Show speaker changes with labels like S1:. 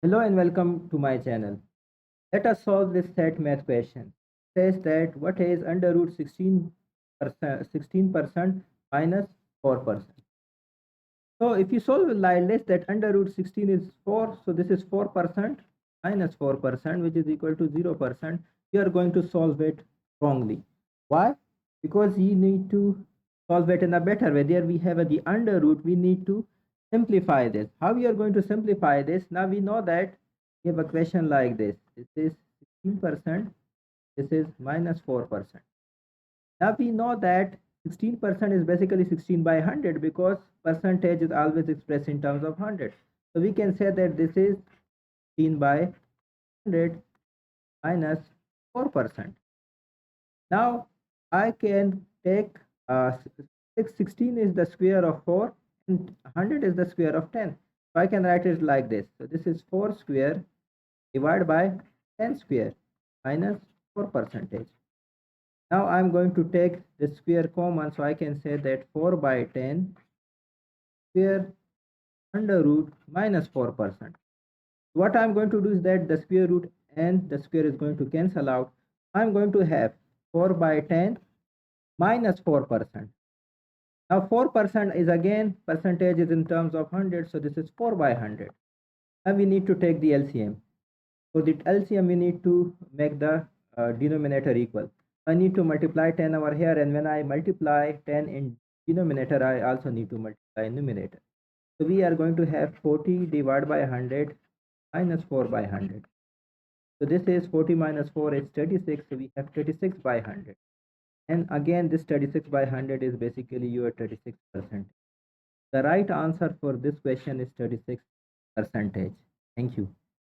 S1: Hello and welcome to my channel. Let us solve this set math question. It says that what is under root 16% minus 4%. So if you solve like this, that under root 16 is 4, so this is 4% minus 4%, which is equal to 0%. You are going to solve it wrongly. Why? Because you need to solve it in a better way. There we have the under root. We need to simplify this. How we are going to simplify this? Now we know that we have a question like this. This is 16%. This is minus 4%. Now we know that 16% is basically 16 by 100 because percentage is always expressed in terms of 100. So we can say that this is 16 by 100 minus 4%. Now I can take 16 is the square of 4 and 100 is the square of 10. So I can write it like this. So this is 4 square divided by 10 square minus 4 percentage. Now I'm going to take the square common, so I can say that 4 by 10 square under root minus 4%. What I'm going to do is that the square root and the square is going to cancel out. I'm going to have 4 by 10 minus 4%. Now 4% is again percentage is in terms of 100, so this is 4 by 100. Now we need to take the LCM. For the LCM, we need to make the denominator equal. I need to multiply 10 over here, and when I multiply 10 in denominator, I also need to multiply numerator. So we are going to have 40 divided by 100 minus 4 by 100. So this is 40 minus 4 is 36, so we have 36 by 100. And again, this 36 by 100 is basically your 36%. The right answer for this question is 36 percentage. Thank you.